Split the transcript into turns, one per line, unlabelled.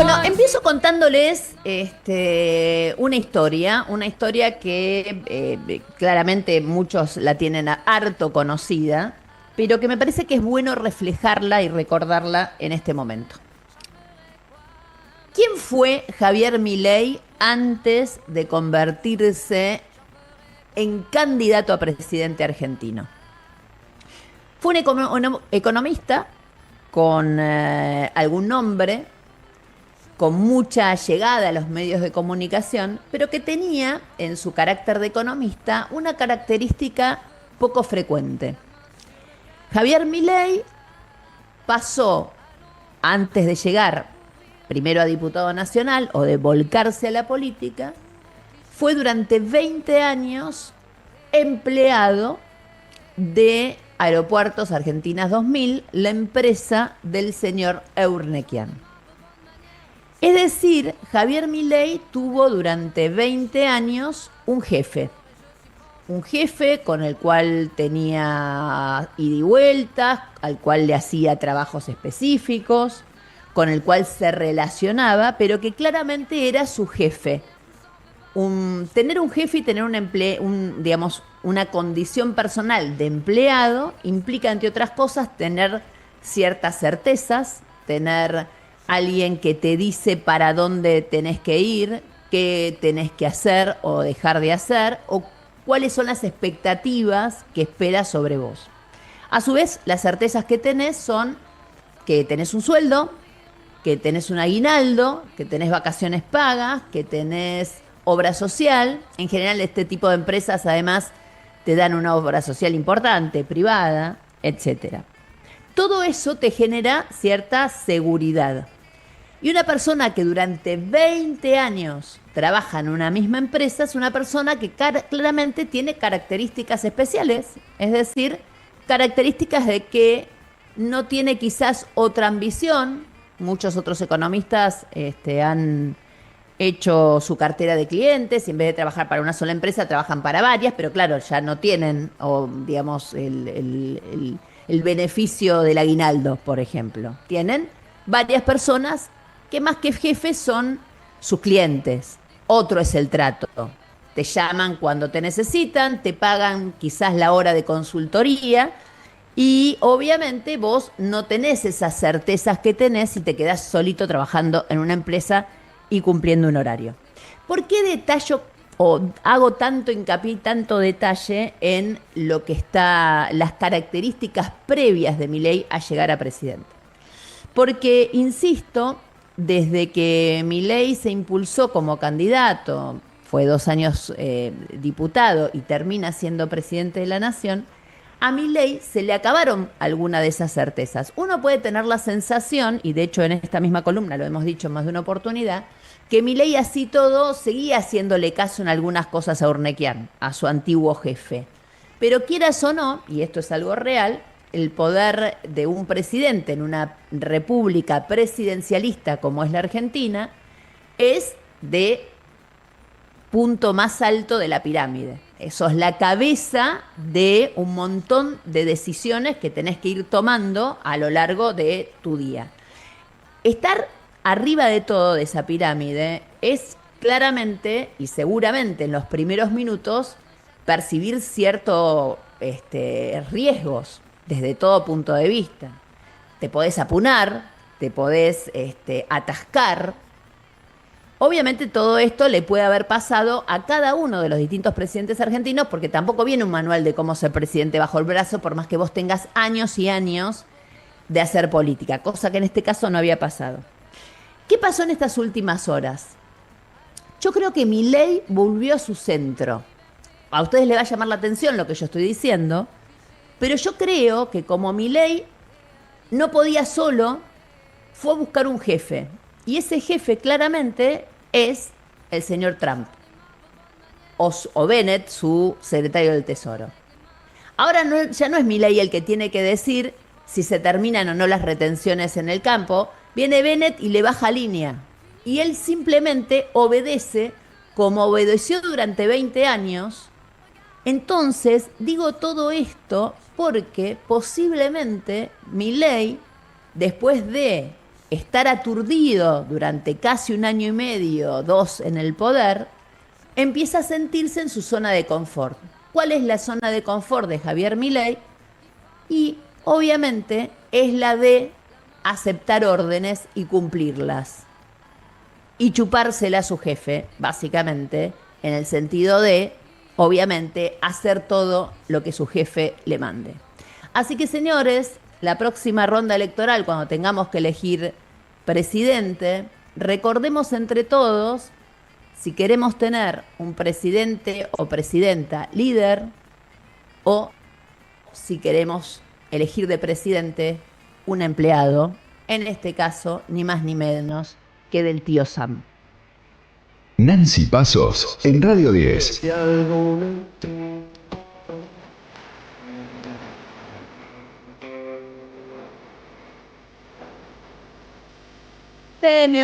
Bueno, empiezo contándoles una historia que claramente muchos la tienen harto conocida, pero que me parece que es bueno reflejarla y recordarla en este momento. ¿Quién fue Javier Milei antes de convertirse en candidato a presidente argentino? Fue un economista con algún nombre, con mucha llegada a los medios de comunicación, pero que tenía en su carácter de economista una característica poco frecuente. Javier Milei pasó, antes de llegar primero a diputado nacional o de volcarse a la política, fue durante 20 años empleado de Aeropuertos Argentinas 2000, la empresa del señor Eurnequian. Es decir, Javier Milei tuvo durante 20 años un jefe con el cual tenía ida y vuelta, al cual le hacía trabajos específicos, con el cual se relacionaba, pero que claramente era su jefe. Tener un jefe y tener digamos, una condición personal de empleado implica, entre otras cosas, tener ciertas certezas, tener alguien que te dice para dónde tenés que ir, qué tenés que hacer o dejar de hacer, o cuáles son las expectativas que espera sobre vos. A su vez, las certezas que tenés son que tenés un sueldo, que tenés un aguinaldo, que tenés vacaciones pagas, que tenés obra social. En general, este tipo de empresas además te dan una obra social importante, privada, etcétera. Todo eso te genera cierta seguridad. Y una persona que durante 20 años trabaja en una misma empresa es una persona que claramente tiene características especiales, es decir, características de que no tiene quizás otra ambición. Muchos otros economistas han hecho su cartera de clientes y en vez de trabajar para una sola empresa trabajan para varias, pero claro, ya no tienen, o digamos, el beneficio del aguinaldo, por ejemplo. Tienen varias personas que más que jefes son sus clientes. Otro es el trato. Te llaman cuando te necesitan, te pagan quizás la hora de consultoría y obviamente vos no tenés esas certezas que tenés si te quedás solito trabajando en una empresa y cumpliendo un horario. ¿Por qué detallo o hago tanto hincapié y tanto detalle en lo que está, las características previas de Milei a llegar a presidente? Porque, insisto, desde que Milei se impulsó como candidato, fue 2 años diputado y termina siendo presidente de la Nación, a Milei se le acabaron algunas de esas certezas. Uno puede tener la sensación, y de hecho en esta misma columna lo hemos dicho en más de una oportunidad, que Milei así todo seguía haciéndole caso en algunas cosas a Urnequian, a su antiguo jefe. Pero quieras o no, y esto es algo real, el poder de un presidente en una república presidencialista como es la Argentina es de punto más alto de la pirámide. Sos la cabeza de un montón de decisiones que tenés que ir tomando a lo largo de tu día. Estar arriba de todo de esa pirámide es claramente y seguramente en los primeros minutos percibir ciertos riesgos desde todo punto de vista. Te podés apunar, te podés atascar. Obviamente todo esto le puede haber pasado a cada uno de los distintos presidentes argentinos porque tampoco viene un manual de cómo ser presidente bajo el brazo por más que vos tengas años y años de hacer política, cosa que en este caso no había pasado. ¿Qué pasó en estas últimas horas? Yo creo que Milei volvió a su centro. A ustedes les va a llamar la atención lo que yo estoy diciendo, pero yo creo que como Milei no podía solo, fue a buscar un jefe. Y ese jefe claramente es el señor Trump o Bennett, su secretario del Tesoro. Ahora ya no es Milei el que tiene que decir si se terminan o no las retenciones en el campo. Viene Bennett y le baja línea. Y él simplemente obedece como obedeció durante 20 años. Entonces, digo todo esto porque posiblemente Milei, después de estar aturdido durante casi un año y medio, dos en el poder, empieza a sentirse en su zona de confort. ¿Cuál es la zona de confort de Javier Milei? Y obviamente es la de aceptar órdenes y cumplirlas. Y chupársela a su jefe, básicamente, en el sentido de, obviamente, hacer todo lo que su jefe le mande. Así que, señores, la próxima ronda electoral, cuando tengamos que elegir presidente, recordemos entre todos si queremos tener un presidente o presidenta líder o si queremos elegir de presidente un empleado, en este caso, ni más ni menos que del tío Sam.
Nancy Pasos en Radio 10.
Tenio.